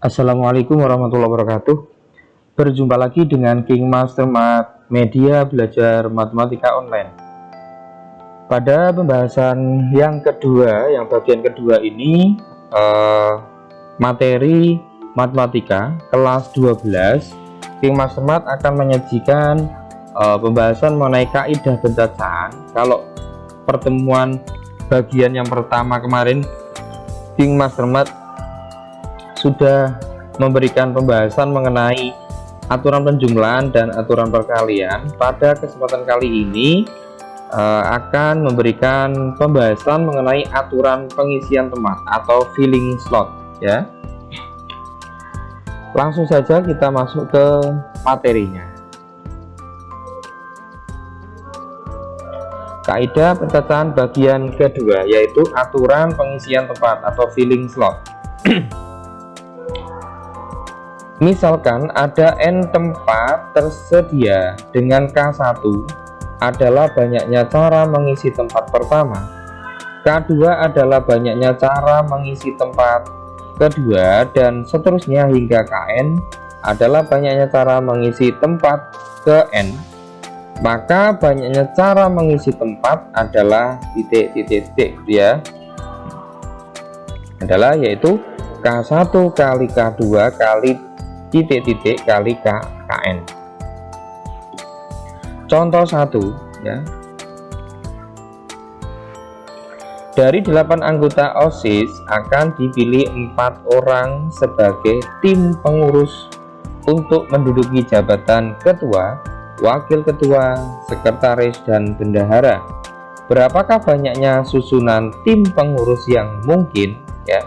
Assalamualaikum warahmatullahi wabarakatuh. Berjumpa lagi dengan King Master Mat Media Belajar Matematika Online. Pada pembahasan yang kedua, yang bagian kedua ini materi matematika kelas 12, King Master Mat akan menyajikan pembahasan mengenai kaidah pencacaan. Kalau pertemuan bagian yang pertama kemarin, King Master Mat sudah memberikan pembahasan mengenai aturan penjumlahan dan aturan perkalian. Pada kesempatan kali ini akan memberikan pembahasan mengenai aturan pengisian tempat atau filling slot ya. Langsung saja kita masuk ke materinya. Kaidah pencacaan bagian kedua yaitu aturan pengisian tempat atau filling slot. Misalkan ada N tempat tersedia dengan K1 adalah banyaknya cara mengisi tempat pertama, K2 adalah banyaknya cara mengisi tempat kedua, dan seterusnya hingga Kn adalah banyaknya cara mengisi tempat ke N. Maka banyaknya cara mengisi tempat adalah titik ya, adalah yaitu K1 kali K2 kali titik kali Kn. Contoh 1 ya. Dari 8 anggota OSIS akan dipilih 4 orang sebagai tim pengurus untuk menduduki jabatan ketua, wakil ketua, sekretaris, dan bendahara. Berapakah banyaknya susunan tim pengurus yang mungkin ya?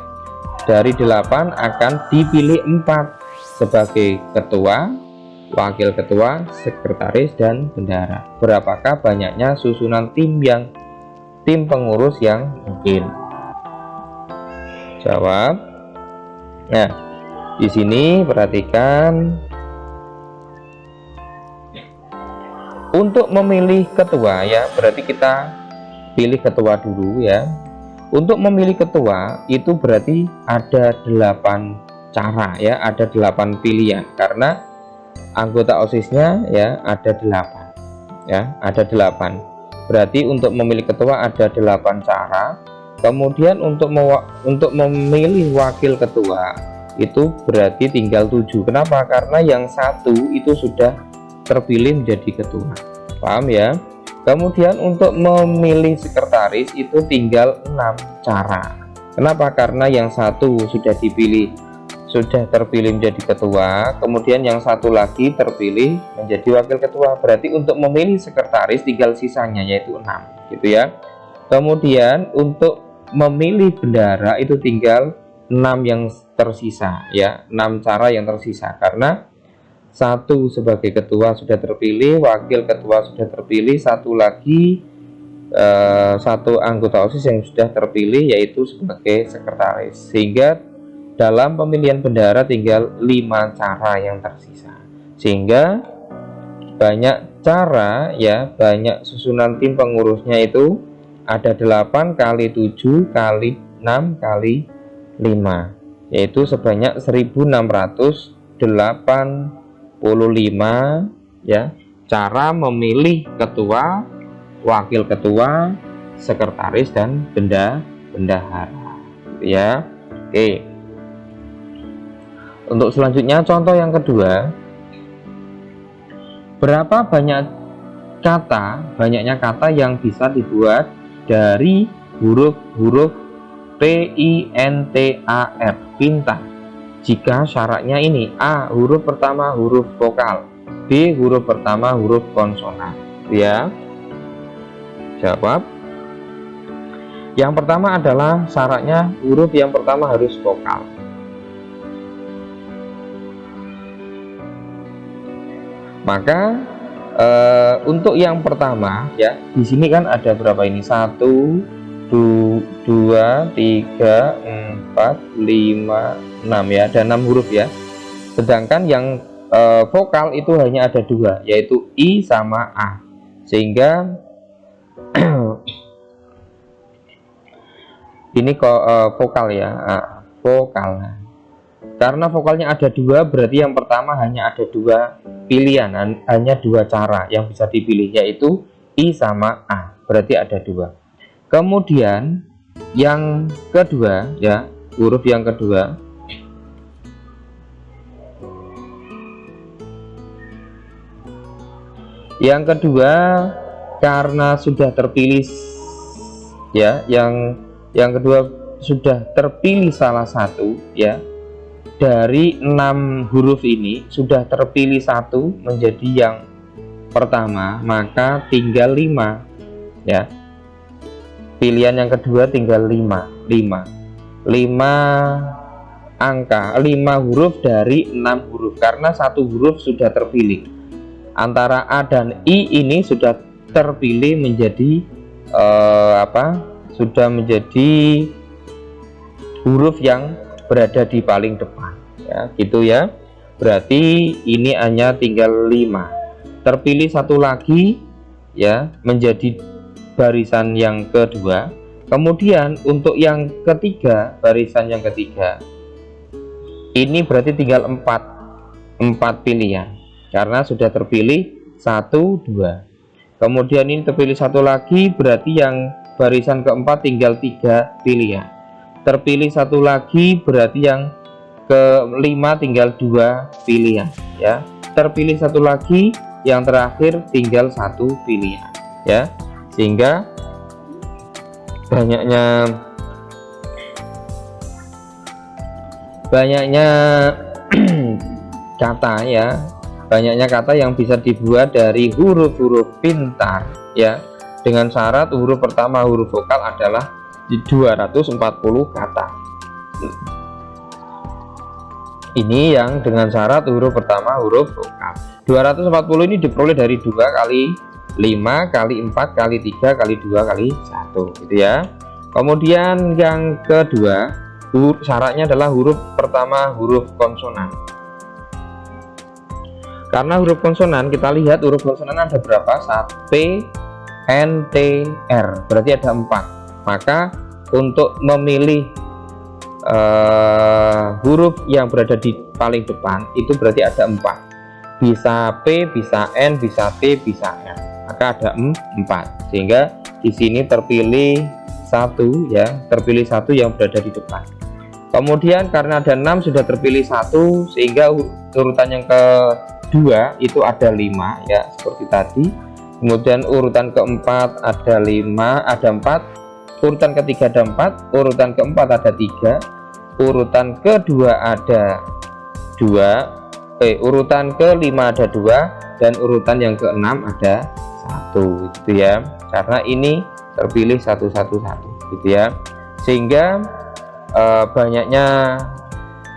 Dari 8 akan dipilih 4 sebagai ketua, wakil ketua, sekretaris, dan bendahara. Berapakah banyaknya susunan tim pengurus yang mungkin? Jawab. Nah, di sini perhatikan, untuk memilih ketua ya, berarti kita pilih ketua dulu ya. Untuk memilih ketua itu berarti ada 8 cara ya, ada 8 pilihan karena anggota OSIS-nya ya ada 8 ya, ada 8. Berarti untuk memilih ketua ada 8 cara. Kemudian untuk memilih wakil ketua itu berarti tinggal 7. Kenapa? Karena yang satu itu sudah terpilih menjadi ketua. Paham ya? Kemudian untuk memilih sekretaris itu tinggal 6 cara. Kenapa? Karena yang satu sudah terpilih menjadi ketua, kemudian yang satu lagi terpilih menjadi wakil ketua. Berarti untuk memilih sekretaris tinggal sisanya yaitu 6 gitu ya. Kemudian untuk memilih bendahara itu tinggal 6 yang tersisa ya, 6 cara yang tersisa karena satu sebagai ketua sudah terpilih, wakil ketua sudah terpilih, satu lagi satu anggota OSIS yang sudah terpilih yaitu sebagai sekretaris. Sehingga dalam pemilihan bendahara tinggal 5 cara yang tersisa, sehingga banyak cara ya, banyak susunan tim pengurusnya itu ada 8 kali 7 kali 6 kali 5, yaitu sebanyak 1685 ya cara memilih ketua, wakil ketua, sekretaris, dan bendahara ya. Oke. Untuk selanjutnya contoh yang kedua, berapa banyaknya kata yang bisa dibuat dari huruf-huruf PINTAR pintar jika syaratnya ini: A huruf pertama huruf vokal, B huruf pertama huruf konsonan ya. Jawab. Yang pertama adalah syaratnya huruf yang pertama harus vokal. Maka untuk yang pertama ya, di sini kan ada berapa ini? 1, 2, 3, 4, 5, 6 ya, ada 6 huruf ya. Sedangkan yang vokal itu hanya ada 2, yaitu I sama A. Sehingga ini kok vokal ya, vokal. Karena vokalnya ada dua, berarti yang pertama hanya ada dua pilihan, hanya dua cara yang bisa dipilih, yaitu I sama A, berarti ada dua. Kemudian yang kedua ya, huruf yang kedua, karena sudah terpilih ya, yang kedua sudah terpilih salah satu ya, dari 6 huruf ini sudah terpilih satu menjadi yang pertama, maka tinggal 5 ya. Pilihan yang kedua tinggal 5 angka, 5 huruf dari 6 huruf, karena satu huruf sudah terpilih. Antara A dan I ini sudah terpilih menjadi sudah menjadi huruf yang berada di paling depan ya, gitu ya. Berarti ini hanya tinggal 5, terpilih satu lagi ya menjadi barisan yang kedua. Kemudian untuk yang ketiga, barisan yang ketiga ini berarti tinggal 4 pilihan karena sudah terpilih 1, 2. Kemudian ini terpilih satu lagi, berarti yang barisan keempat tinggal 3 pilihan. Terpilih satu lagi, berarti yang kelima tinggal 2 pilihan ya. Terpilih satu lagi, yang terakhir tinggal 1 pilihan ya. Sehingga banyaknya kata ya, banyaknya kata yang bisa dibuat dari huruf-huruf pintar ya, dengan syarat huruf pertama huruf vokal adalah di 240 kata. Ini yang dengan syarat huruf pertama huruf vokal. 240 ini diperoleh dari 2 kali 5 kali 4 kali 3 kali 2 kali 1 gitu ya. Kemudian yang kedua, syaratnya adalah huruf pertama huruf konsonan. Karena huruf konsonan, kita lihat huruf konsonan ada berapa? P, N, T, R, berarti ada 4. Maka untuk memilih huruf yang berada di paling depan itu berarti ada 4. Bisa P, bisa N, bisa T, bisa R. Maka ada 4. Sehingga di sini terpilih 1 ya, terpilih 1 yang berada di depan. Kemudian karena ada 6 sudah terpilih 1, sehingga urutan yang kedua itu ada 5 ya, seperti tadi. Kemudian urutan keempat ada 5, ada 4. Urutan ketiga ada 4, urutan keempat ada 3, urutan kedua ada 2, urutan kelima ada 2, dan urutan yang keenam ada 1 gitu ya. Karena ini terpilih 111 gitu ya. Sehingga banyaknya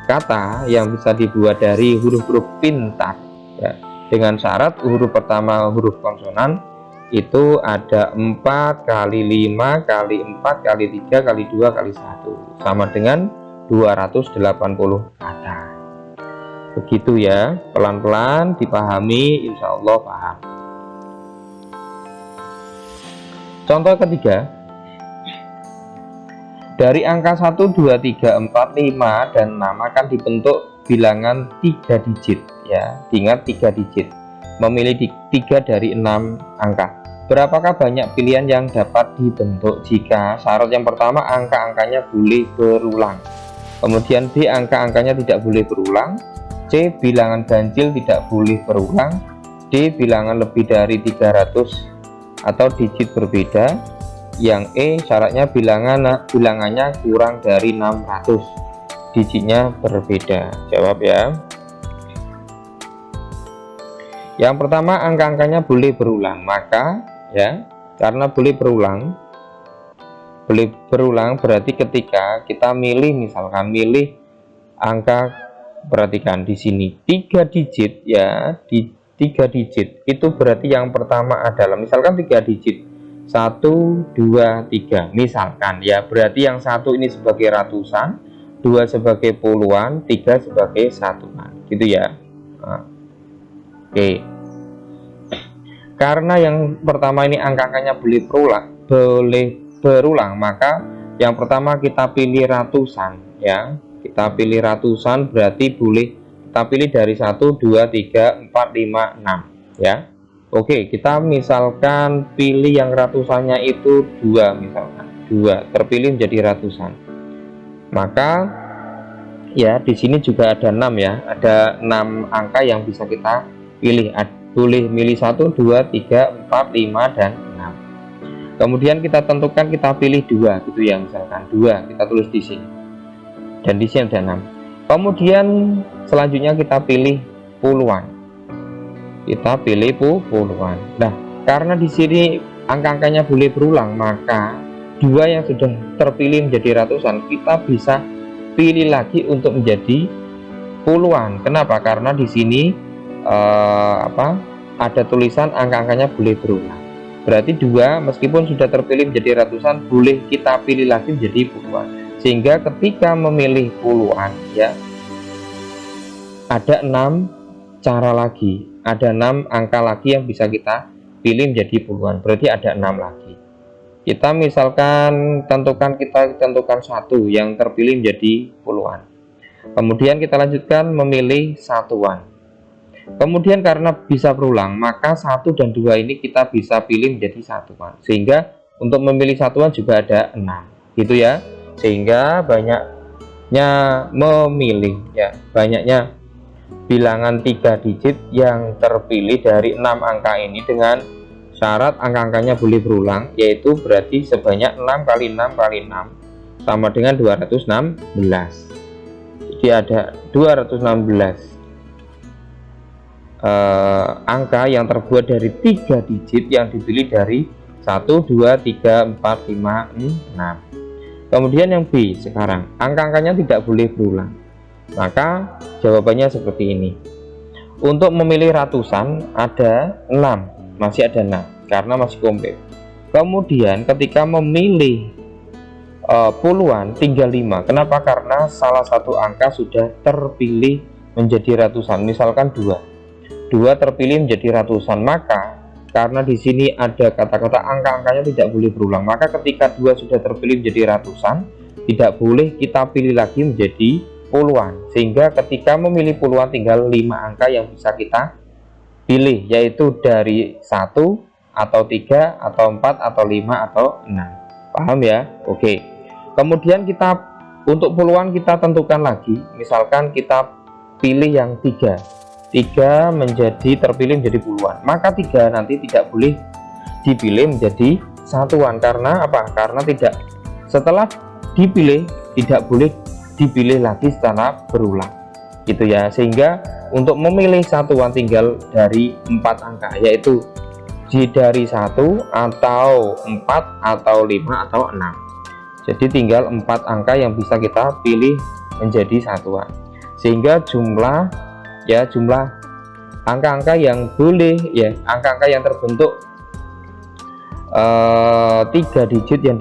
kata yang bisa dibuat dari huruf-huruf pintar ya, dengan syarat huruf pertama huruf konsonan itu ada 4 kali 5 kali 4 kali 3 kali 2 kali 1 sama dengan 280 kata. Begitu ya, pelan-pelan dipahami, insya Allah paham. Contoh ketiga, dari angka 1, 2, 3, 4, 5, dan 6 akan dibentuk bilangan 3 digit ya. Ingat 3 digit, memilih 3 dari 6 angka. Berapakah banyak pilihan yang dapat dibentuk jika syarat yang pertama angka-angkanya boleh berulang, kemudian B, angka-angkanya tidak boleh berulang, C, bilangan ganjil tidak boleh berulang, D, bilangan lebih dari 300 atau digit berbeda, yang E, syaratnya bilangannya kurang dari 600, digitnya berbeda. Jawab ya. Yang pertama angka-angkanya boleh berulang, maka ya, karena boleh berulang berarti ketika kita misalkan milih angka, perhatikan di sini 3 digit ya, di 3 digit itu berarti yang pertama adalah misalkan 3 digit 1, 2, 3 misalkan ya, berarti yang 1 ini sebagai ratusan, 2 sebagai puluhan, 3 sebagai satuan gitu ya. Oke. Karena yang pertama ini angka-angkanya boleh berulang, maka yang pertama kita pilih ratusan ya. Kita pilih ratusan, berarti boleh kita pilih dari 1, 2, 3, 4, 5, 6 ya. Oke, kita misalkan pilih yang ratusannya itu 2, misalkan 2 terpilih menjadi ratusan. Maka ya di sini juga ada 6 ya, ada 6 angka yang bisa kita pilih. Boleh milih 1, 2, 3, 4, 5 dan 6. Kemudian kita tentukan, kita pilih 2 gitu ya, misalkan 2 kita tulis di sini. Dan di sini ada 6. Kemudian selanjutnya kita pilih puluhan. Kita pilih puluhan. Nah, karena di sini angka-angkanya boleh berulang, maka 2 yang sudah terpilih menjadi ratusan kita bisa pilih lagi untuk menjadi puluhan. Kenapa? Karena di sini ada tulisan angka-angkanya boleh berulang. Berarti 2 meskipun sudah terpilih menjadi ratusan boleh kita pilih lagi menjadi puluhan. Sehingga ketika memilih puluhan ya, ada 6 cara lagi, ada 6 angka lagi yang bisa kita pilih menjadi puluhan. Berarti ada 6 lagi. Kita misalkan kita tentukan 1 yang terpilih menjadi puluhan. Kemudian kita lanjutkan memilih satuan. Kemudian karena bisa berulang, maka 1 dan 2 ini kita bisa pilih menjadi satuan. Sehingga untuk memilih satuan juga ada 6 gitu ya. Sehingga banyaknya memilih ya, banyaknya bilangan 3 digit yang terpilih dari 6 angka ini dengan syarat angka-angkanya boleh berulang, yaitu berarti sebanyak 6 kali 6 kali 6 sama dengan 216. Jadi ada 216 angka yang terbuat dari 3 digit yang dipilih dari 1, 2, 3, 4, 5, 6. Kemudian yang B sekarang, angka-angkanya tidak boleh berulang. Maka jawabannya seperti ini. Untuk memilih ratusan ada 6, masih ada 6 karena masih komplit. Kemudian ketika memilih puluhan tinggal 5. Kenapa? Karena salah satu angka sudah terpilih menjadi ratusan. Misalkan 2 terpilih menjadi ratusan, maka karena di sini ada kata-kata angka-angkanya tidak boleh berulang, maka ketika 2 sudah terpilih menjadi ratusan tidak boleh kita pilih lagi menjadi puluhan. Sehingga ketika memilih puluhan tinggal 5 angka yang bisa kita pilih, yaitu dari 1 atau 3 atau 4 atau 5 atau 6. Paham ya? Oke. Kemudian kita untuk puluhan kita tentukan lagi, misalkan kita pilih yang 3 menjadi terpilih menjadi puluhan, maka 3 nanti tidak boleh dipilih menjadi satuan. Karena apa? Karena tidak, setelah dipilih tidak boleh dipilih lagi secara berulang gitu ya. Sehingga untuk memilih satuan tinggal dari 4 angka, yaitu dari 1 atau 4 atau 5 atau 6. Jadi tinggal 4 angka yang bisa kita pilih menjadi satuan. Sehingga jumlah angka-angka yang boleh ya, angka-angka yang terbentuk 3 digit yang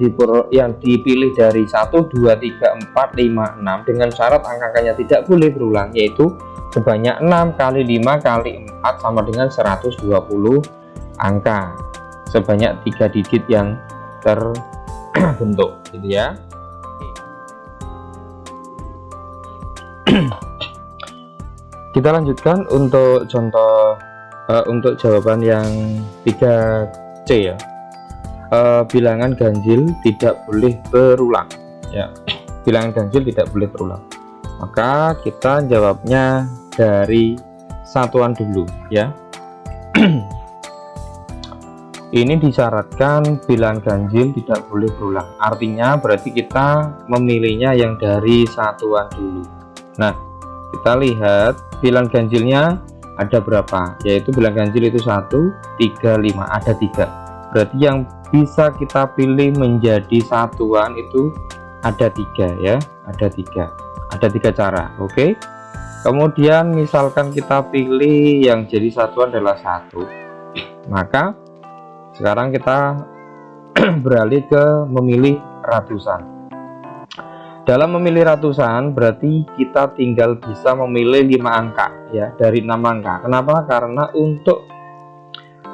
dipilih dari 1, 2, 3, 4, 5, 6 dengan syarat angka-angkanya tidak boleh berulang, yaitu sebanyak 6 kali 5 kali 4 sama dengan 120 angka sebanyak 3 digit yang terbentuk gitu ya. Kita lanjutkan untuk contoh untuk jawaban yang 3C ya. Bilangan ganjil tidak boleh berulang ya. Bilangan ganjil tidak boleh berulang. Maka kita jawabnya dari satuan dulu ya. Ini disyaratkan bilangan ganjil tidak boleh berulang. Artinya berarti kita memilihnya yang dari satuan dulu. Nah, kita lihat bilangan ganjilnya ada berapa, yaitu bilangan ganjil itu 1, 3, 5, ada 3. Berarti yang bisa kita pilih menjadi satuan itu ada 3 ya, ada 3 cara. Oke. Kemudian misalkan kita pilih yang jadi satuan adalah 1, maka sekarang kita beralih ke memilih ratusan. Dalam memilih ratusan berarti kita tinggal bisa memilih 5 angka ya dari 6 angka. Kenapa? Karena untuk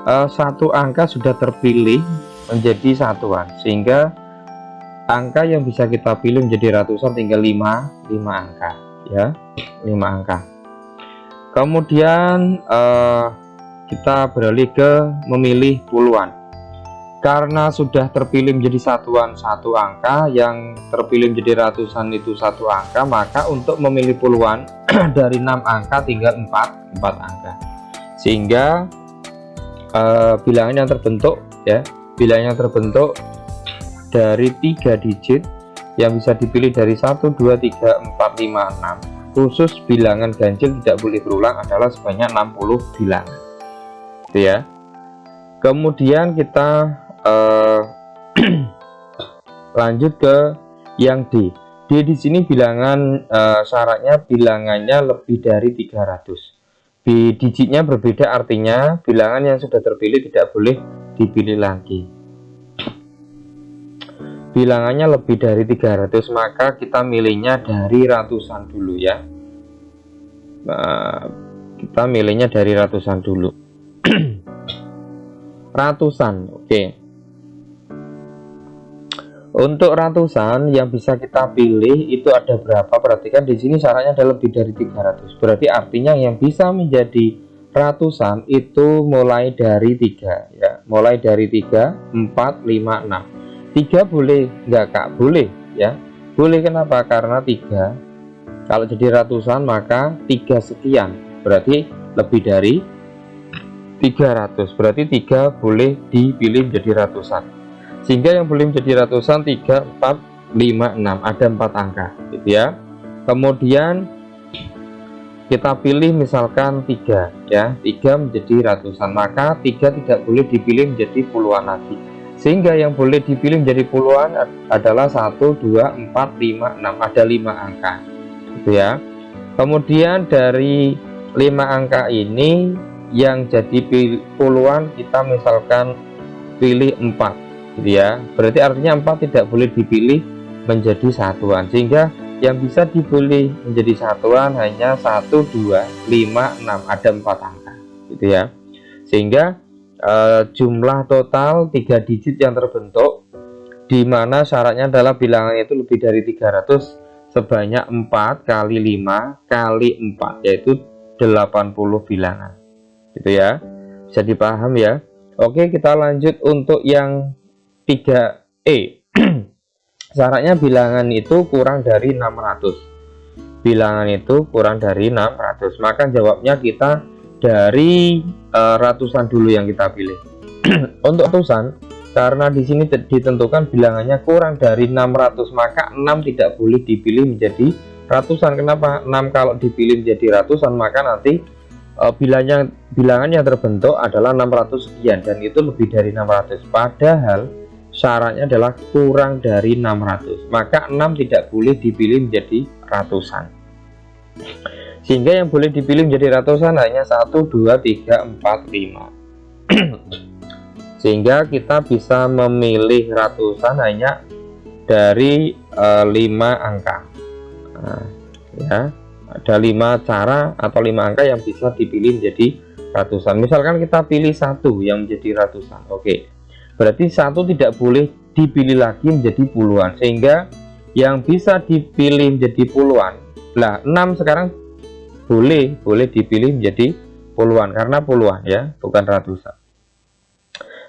satu angka sudah terpilih menjadi satuan, sehingga angka yang bisa kita pilih menjadi ratusan tinggal 5 angka ya, 5 angka. Kemudian kita beralih ke memilih puluhan. Karena sudah terpilih menjadi satuan 1 angka, yang terpilih menjadi ratusan itu 1 angka, maka untuk memilih puluhan dari 6 angka tinggal 4 angka. Sehingga bilangan yang terbentuk ya, bilangan yang terbentuk dari 3 digit yang bisa dipilih dari 1, 2, 3, 4, 5, 6, khusus bilangan ganjil tidak boleh berulang adalah sebanyak 60 bilangan. Itu ya. Kemudian kita lanjut ke yang D. D di sini bilangan syaratnya bilangannya lebih dari 300. Digitnya berbeda, artinya bilangan yang sudah terpilih tidak boleh dipilih lagi. Bilangannya lebih dari 300, maka kita milihnya dari ratusan dulu ya. Kita milihnya dari ratusan dulu. Ratusan, oke. Untuk ratusan yang bisa kita pilih itu ada berapa? Perhatikan di sini syaratnya ada lebih dari 300. Berarti artinya yang bisa menjadi ratusan itu mulai dari 3 ya. Mulai dari 3, 4, 5, 6. 3 boleh enggak Kak? Boleh ya. Boleh, kenapa? Karena 3 kalau jadi ratusan maka 3 sekian. Berarti lebih dari 300. Berarti 3 boleh dipilih menjadi ratusan. Sehingga yang boleh menjadi ratusan 3, 4, 5, 6, ada 4 angka gitu ya. Kemudian kita pilih misalkan 3 ya, 3 menjadi ratusan, maka 3 tidak boleh dipilih menjadi puluhan lagi. Sehingga yang boleh dipilih menjadi puluhan adalah 1, 2, 4, 5, 6, ada 5 angka gitu ya. Kemudian dari 5 angka ini yang jadi puluhan kita misalkan pilih 4 gitu ya. Berarti artinya 4 tidak boleh dipilih menjadi satuan, sehingga yang bisa dipilih menjadi satuan hanya 1, 2, 5, 6, ada 4 angka gitu ya. Sehingga jumlah total 3 digit yang terbentuk, di mana syaratnya adalah bilangan itu lebih dari 300 sebanyak 4 kali 5 kali 4, yaitu 80 bilangan gitu ya. Bisa dipaham ya. Oke, kita lanjut untuk yang 3E. Syaratnya bilangan itu kurang dari 600. Bilangan itu kurang dari 600. Maka jawabnya kita dari ratusan dulu yang kita pilih. Untuk ratusan, karena di sini ditentukan bilangannya kurang dari 600, maka 6 tidak boleh dipilih menjadi ratusan. Kenapa? 6 kalau dipilih menjadi ratusan, maka nanti bilangan yang terbentuk adalah 600 sekian, dan itu lebih dari 600. Padahal syaratnya adalah kurang dari 600, maka 6 tidak boleh dipilih menjadi ratusan. Sehingga yang boleh dipilih menjadi ratusan hanya 1, 2, 3, 4, 5. Sehingga kita bisa memilih ratusan hanya dari 5 angka. Nah, ya, ada 5 cara atau 5 angka yang bisa dipilih menjadi ratusan. Misalkan kita pilih 1 yang menjadi ratusan. Oke. Berarti 1 tidak boleh dipilih lagi menjadi puluhan, sehingga yang bisa dipilih menjadi puluhan lah 6 sekarang boleh dipilih menjadi puluhan, karena puluhan ya, bukan ratusan.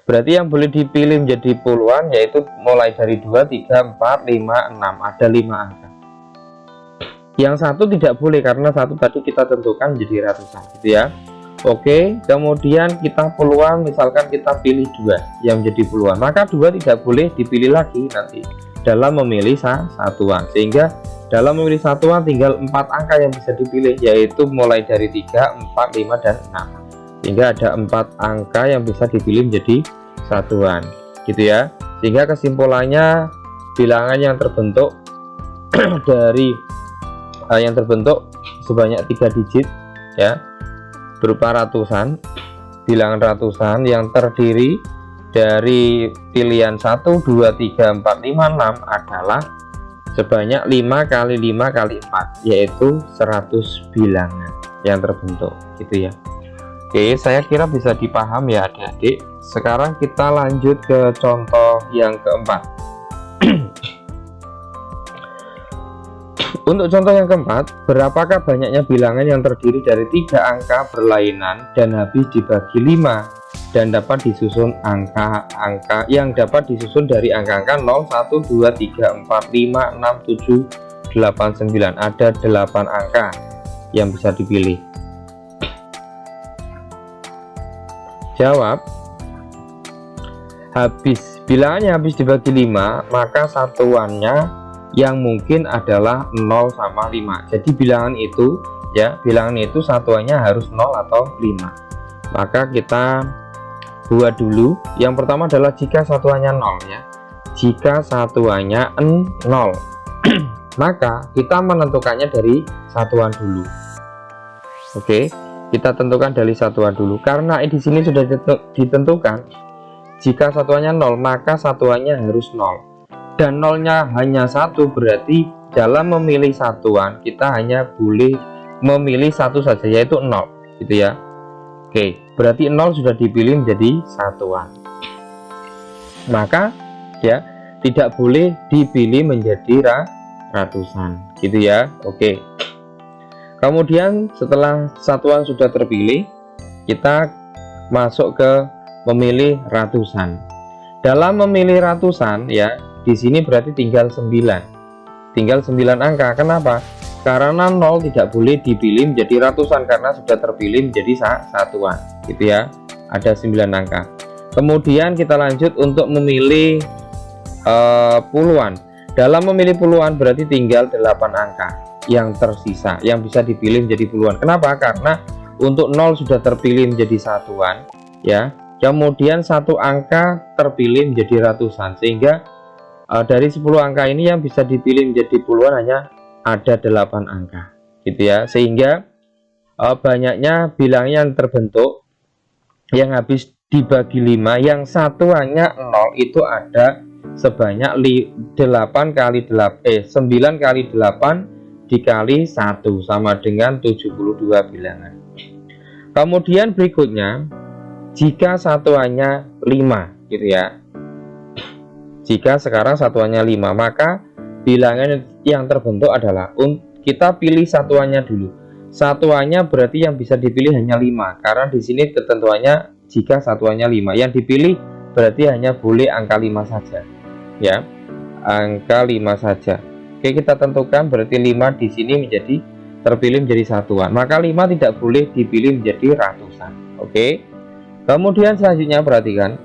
Berarti yang boleh dipilih menjadi puluhan yaitu mulai dari 2, 3, 4, 5, 6, ada 5 angka. Yang 1 tidak boleh karena 1 tadi kita tentukan menjadi ratusan gitu ya. Oke, kemudian kita puluhan, misalkan kita pilih 2 yang menjadi puluhan, maka 2 tidak boleh dipilih lagi nanti dalam memilih satuan. Sehingga dalam memilih satuan tinggal 4 angka yang bisa dipilih, yaitu mulai dari 3, 4, 5, dan 6. Sehingga ada 4 angka yang bisa dipilih menjadi satuan gitu ya. Sehingga kesimpulannya bilangan yang terbentuk dari yang terbentuk sebanyak 3 digit ya, berupa ratusan, bilangan ratusan yang terdiri dari pilihan 1, 2, 3, 4, 5, 6 adalah sebanyak 5 kali 5 kali 4, yaitu 100 bilangan yang terbentuk gitu ya. Oke, saya kira bisa dipaham ya adik-adik. Sekarang kita lanjut ke contoh yang keempat. Untuk contoh yang keempat, berapakah banyaknya bilangan yang terdiri dari 3 angka berlainan dan habis dibagi 5 dan dapat disusun angka-angka yang dapat disusun dari angka-angka 0, 1, 2, 3, 4, 5, 6, 7, 8, 9. Ada 8 angka yang bisa dipilih. Jawab. Bilangannya habis dibagi 5, maka satuannya yang mungkin adalah 0 sama 5. Jadi bilangan itu ya, bilangan itu satuannya harus 0 atau 5. Maka kita buat dulu. Yang pertama adalah jika satuannya 0 ya. Jika satuannya 0, maka kita menentukannya dari satuan dulu. Oke, kita tentukan dari satuan dulu. Karena di sini sudah ditentukan jika satuannya 0, maka satuannya harus 0. Dan nolnya hanya 1, berarti dalam memilih satuan kita hanya boleh memilih satu saja, yaitu 0 gitu ya. Oke, berarti 0 sudah dipilih menjadi satuan, maka ya tidak boleh dipilih menjadi ratusan gitu ya. Oke, kemudian setelah satuan sudah terpilih, kita masuk ke memilih ratusan. Dalam memilih ratusan ya, di sini berarti tinggal 9 angka. Kenapa? Karena 0 tidak boleh dipilih menjadi ratusan karena sudah terpilih menjadi satuan gitu ya. Ada 9 angka. Kemudian kita lanjut untuk memilih puluhan. Dalam memilih puluhan berarti tinggal 8 angka yang tersisa yang bisa dipilih menjadi puluhan. Kenapa? Karena untuk 0 sudah terpilih menjadi satuan ya. Kemudian satu angka terpilih menjadi ratusan, sehingga dari 10 angka ini yang bisa dipilih menjadi puluhan hanya ada 8 angka gitu ya. Sehingga banyaknya bilangan yang terbentuk yang habis dibagi 5 yang satuannya 0 itu ada sebanyak 9 kali 8 dikali 1 sama dengan 72 bilangan. Kemudian berikutnya, jika satuannya 5 gitu ya. Jika sekarang satuannya 5, maka bilangan yang terbentuk adalah kita pilih satuannya dulu. Satuannya berarti yang bisa dipilih hanya 5 karena di sini ketentuannya jika satuannya 5. Yang dipilih berarti hanya boleh angka 5 saja. Ya. Angka 5 saja. Oke, kita tentukan berarti 5 di sini menjadi terpilih menjadi satuan. Maka 5 tidak boleh dipilih menjadi ratusan. Oke. Kemudian selanjutnya perhatikan.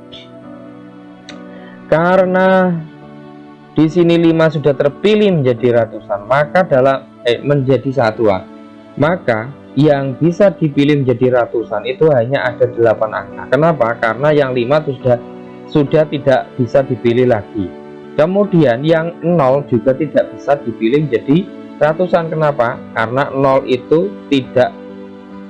Karena di sini 5 sudah terpilih menjadi ratusan, maka menjadi satuan. Maka yang bisa dipilih menjadi ratusan itu hanya ada 8 angka. Kenapa? Karena yang 5 sudah tidak bisa dipilih lagi. Kemudian yang 0 juga tidak bisa dipilih menjadi ratusan. Kenapa? Karena 0 itu tidak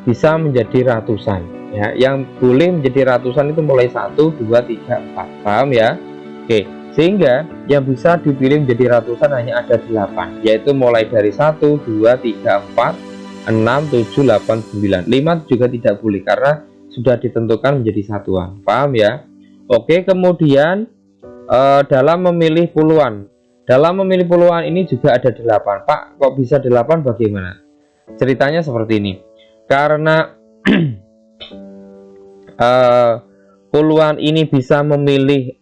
bisa menjadi ratusan. Ya, yang boleh menjadi ratusan itu mulai 1, 2, 3, 4. Paham ya? Oke, sehingga yang bisa dipilih menjadi ratusan hanya ada 8, yaitu mulai dari 1, 2, 3, 4, 6, 7, 8, 9. 5 juga tidak boleh karena sudah ditentukan menjadi satuan. Paham ya? Oke, kemudian dalam memilih puluhan. Dalam memilih puluhan ini juga ada 8. Pak, kok bisa 8 bagaimana? Ceritanya seperti ini. Karena puluhan ini bisa memilih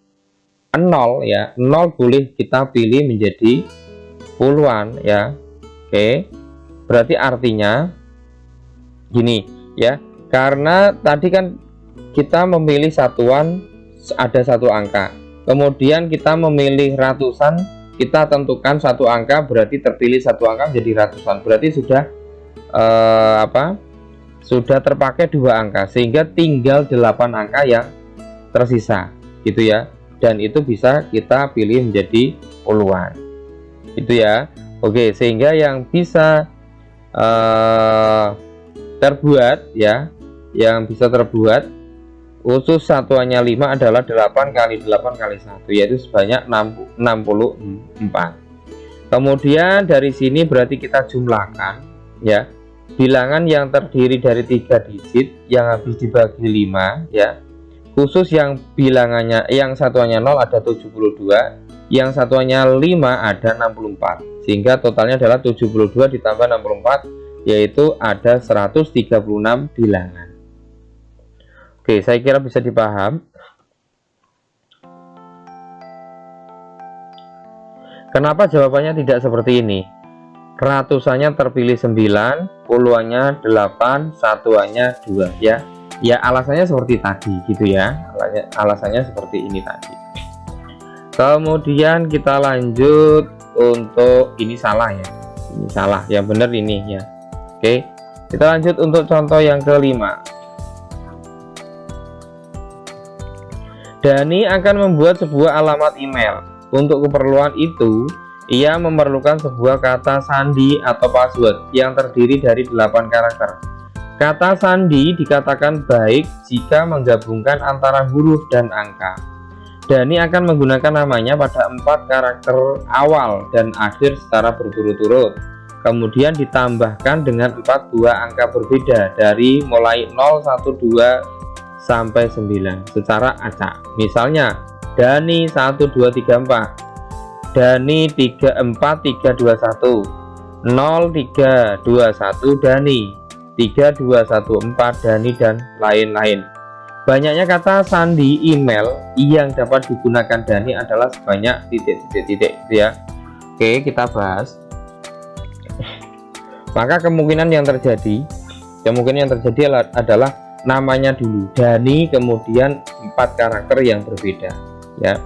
0 ya, 0 boleh kita pilih menjadi puluhan ya. Oke, berarti artinya gini ya, karena tadi kan kita memilih satuan ada 1 angka, kemudian kita memilih ratusan, kita tentukan 1 angka berarti terpilih 1 angka menjadi ratusan, berarti sudah sudah terpakai 2 angka sehingga tinggal 8 angka yang tersisa gitu ya. Dan itu bisa kita pilih menjadi puluhan itu ya. Oke, sehingga yang bisa terbuat ya, yang bisa terbuat khusus satuannya 5 adalah 8 kali 8 kali 1, yaitu sebanyak 64. Kemudian dari sini berarti kita jumlahkan ya, bilangan yang terdiri dari 3 digit yang habis dibagi 5 ya. Khusus yang bilangannya yang satuannya 0 ada 72, yang satuannya 5 ada 64, sehingga totalnya adalah 72 ditambah 64, yaitu ada 136 bilangan. Oke, saya kira bisa dipaham. Kenapa jawabannya tidak seperti ini? Ratusannya terpilih 9, puluhannya 8, satuannya 2 ya. Ya alasannya seperti tadi gitu ya. Alasannya seperti ini tadi. Kemudian kita lanjut untuk ini salah ya. Ini salah, yang benar ini ya. Oke. Kita lanjut untuk contoh yang kelima. Dani akan membuat sebuah alamat email. Untuk keperluan itu, ia memerlukan sebuah kata sandi atau password yang terdiri dari 8 karakter. Kata sandi dikatakan baik jika menggabungkan antara huruf dan angka. Dani akan menggunakan namanya pada 4 karakter awal dan akhir secara berturut-turut. Kemudian ditambahkan dengan 4 buah angka berbeda dari mulai 0, 1, 2 sampai 9 secara acak. Misalnya Dani 1, 2, 3, 4, Dani 3, 4, 3, 2, 1, 0, 3, 2, 1 Dani, 3, 2, 1, 4 Dani, dan lain-lain. Banyaknya kata sandi email yang dapat digunakan Dani adalah sebanyak titik ya. Oke, kita bahas. Maka kemungkinan yang terjadi adalah namanya dulu Dani, kemudian 4 karakter yang berbeda ya.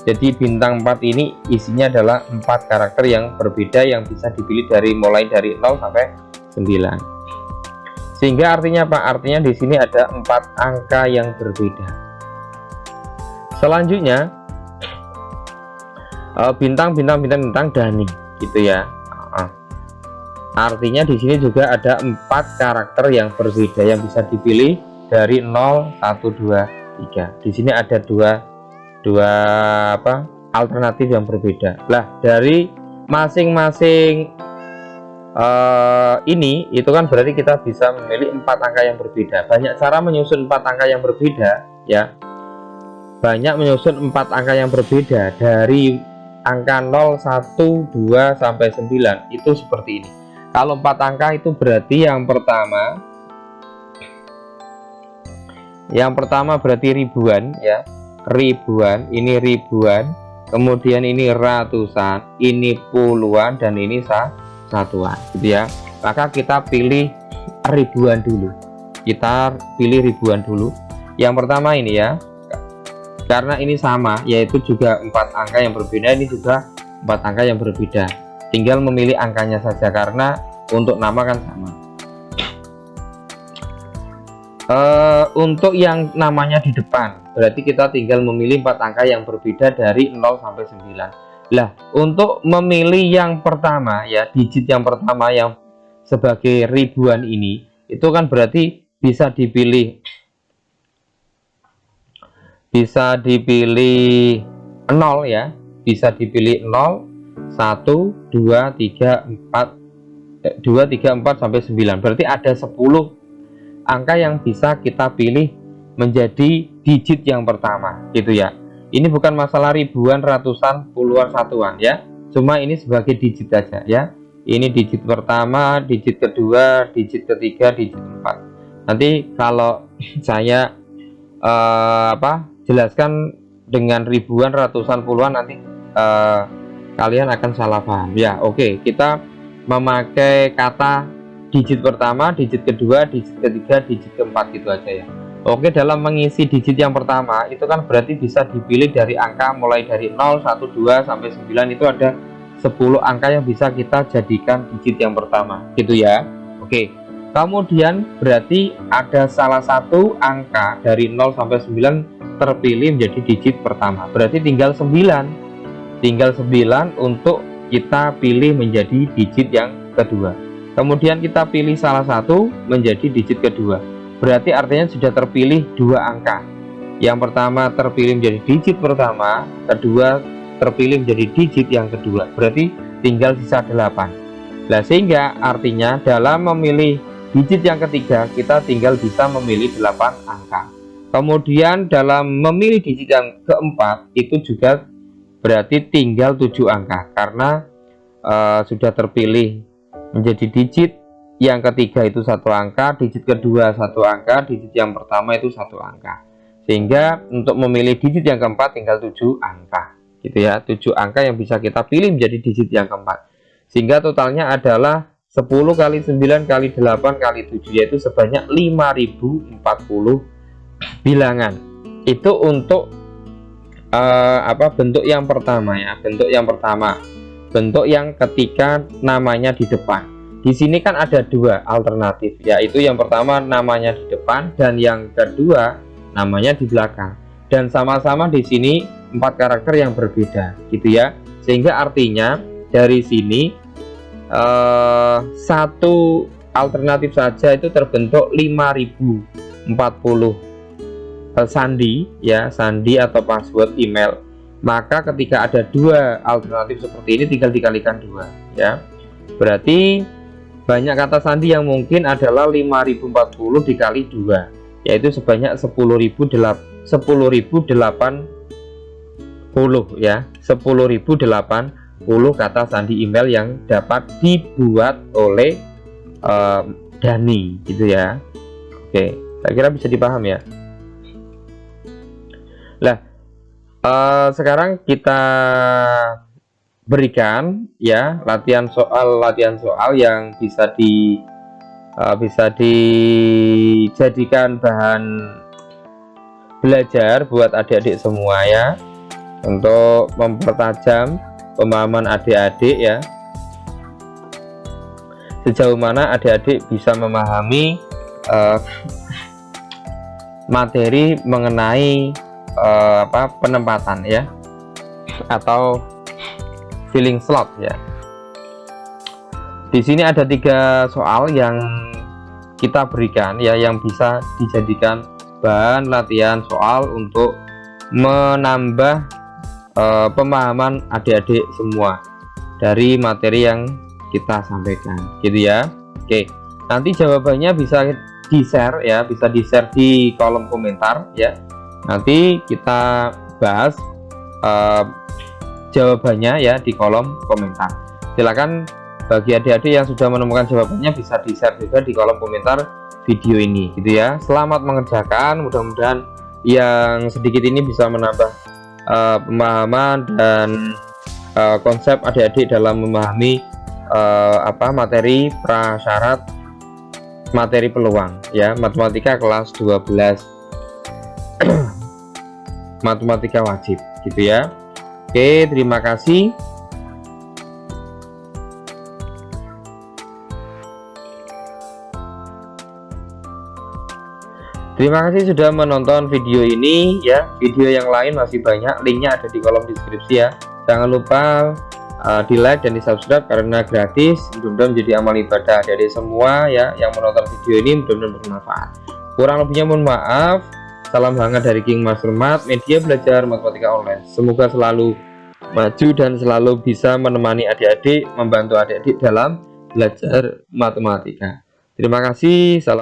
Jadi bintang 4 ini isinya adalah 4 karakter yang berbeda yang bisa dipilih mulai dari 0 sampai 9. Sehingga artinya apa? Artinya di sini ada 4 angka yang berbeda. Selanjutnya bintang Dani gitu ya. Artinya di sini juga ada 4 karakter yang berbeda yang bisa dipilih dari 0, 1, 2, 3. Di sini ada dua alternatif yang berbeda. Lah, dari masing-masing ini itu kan berarti kita bisa memilih 4 angka yang berbeda. Banyak cara menyusun 4 angka yang berbeda ya. Banyak menyusun 4 angka yang berbeda dari angka 0, 1, 2 sampai 9 itu seperti ini. Kalau 4 angka itu berarti yang pertama berarti ribuan ya. Ribuan, ini ribuan, kemudian ini ratusan, ini puluhan, dan ini satuan gitu ya. Maka kita pilih ribuan dulu. Yang pertama ini ya, karena ini sama, yaitu juga 4 angka yang berbeda, ini juga 4 angka yang berbeda. Tinggal memilih angkanya saja karena untuk nama kan sama. Untuk yang namanya di depan, berarti kita tinggal memilih 4 angka yang berbeda dari 0 sampai 9. Lah, untuk memilih yang pertama ya, digit yang pertama yang sebagai ribuan ini, itu kan berarti bisa dipilih 0 ya, bisa dipilih 0, 1, 2, 3, 4 sampai 9. Berarti ada 10 angka yang bisa kita pilih menjadi digit yang pertama gitu ya. Ini bukan masalah ribuan, ratusan, puluhan, satuan ya. Cuma ini sebagai digit saja ya. Ini digit pertama, digit kedua, digit ketiga, digit 4. Nanti kalau saya jelaskan dengan ribuan, ratusan, puluhan, nanti kalian akan salah paham ya. Oke, kita memakai kata digit pertama, digit kedua, digit ketiga, digit keempat gitu aja ya. Oke, dalam mengisi digit yang pertama itu kan berarti bisa dipilih dari angka mulai dari 0, 1, 2 sampai 9, itu ada 10 angka yang bisa kita jadikan digit yang pertama gitu ya. Oke, kemudian berarti ada salah satu angka dari 0 sampai 9 terpilih menjadi digit pertama. Berarti tinggal 9 untuk kita pilih menjadi digit yang kedua. Kemudian kita pilih salah satu menjadi digit kedua. Berarti artinya sudah terpilih 2 angka. Yang pertama terpilih menjadi digit pertama, kedua terpilih menjadi digit yang kedua. Berarti tinggal sisa 8. Nah, sehingga artinya dalam memilih digit yang ketiga kita tinggal bisa memilih 8 angka. Kemudian dalam memilih digit yang keempat itu juga berarti tinggal 7 angka karena sudah terpilih menjadi digit yang ketiga itu 1 angka, digit kedua 1 angka, digit yang pertama itu 1 angka, sehingga untuk memilih digit yang keempat tinggal 7 angka gitu ya. 7 angka yang bisa kita pilih menjadi digit yang keempat, sehingga totalnya adalah 10 kali 9 kali 8 kali 7, yaitu sebanyak 5040 bilangan. Itu untuk bentuk yang pertama ya, bentuk yang pertama, bentuk yang ketika namanya di depan. Di sini kan ada 2 alternatif, yaitu yang pertama namanya di depan dan yang kedua namanya di belakang, dan sama-sama di sini 4 karakter yang berbeda gitu ya, sehingga artinya dari sini satu alternatif saja itu terbentuk 5040 sandi ya, sandi atau password email. Maka ketika ada 2 alternatif seperti ini tinggal dikalikan 2 ya, berarti banyak kata sandi yang mungkin adalah 5040 dikali 2, yaitu sebanyak 10.080 ya, 10.080 kata sandi email yang dapat dibuat oleh Dani gitu ya. Oke, saya kira bisa dipaham ya. Nah, sekarang kita berikan ya latihan soal yang bisa dijadikan bahan belajar buat adik-adik semua ya, untuk mempertajam pemahaman adik-adik ya, sejauh mana adik-adik bisa memahami materi mengenai penempatan ya, atau filling slot ya. Di sini ada 3 soal yang kita berikan ya, yang bisa dijadikan bahan latihan soal untuk menambah pemahaman adik-adik semua dari materi yang kita sampaikan gitu ya. Oke, nanti jawabannya bisa di-share ya, bisa di-share di kolom komentar ya. Nanti kita bahas jawabannya ya di kolom komentar. Silakan bagi adik-adik yang sudah menemukan jawabannya bisa di-share juga di kolom komentar video ini gitu ya. Selamat mengerjakan, mudah-mudahan yang sedikit ini bisa menambah pemahaman dan konsep adik-adik dalam memahami materi prasyarat materi peluang ya, matematika kelas 12 matematika wajib gitu ya. Oke, terima kasih. Terima kasih sudah menonton video ini ya. Video yang lain masih banyak, linknya ada di kolom deskripsi ya. Jangan lupa di like dan di subscribe karena gratis. Mudah-mudahan menjadi amal ibadah adik-adik semua ya yang menonton video ini, mudah-mudahan bermanfaat. Kurang lebihnya mohon maaf. Salam hangat dari King Master Math, media belajar matematika online. Semoga selalu maju dan selalu bisa menemani adik-adik, membantu adik-adik dalam belajar matematika. Terima kasih. Salam.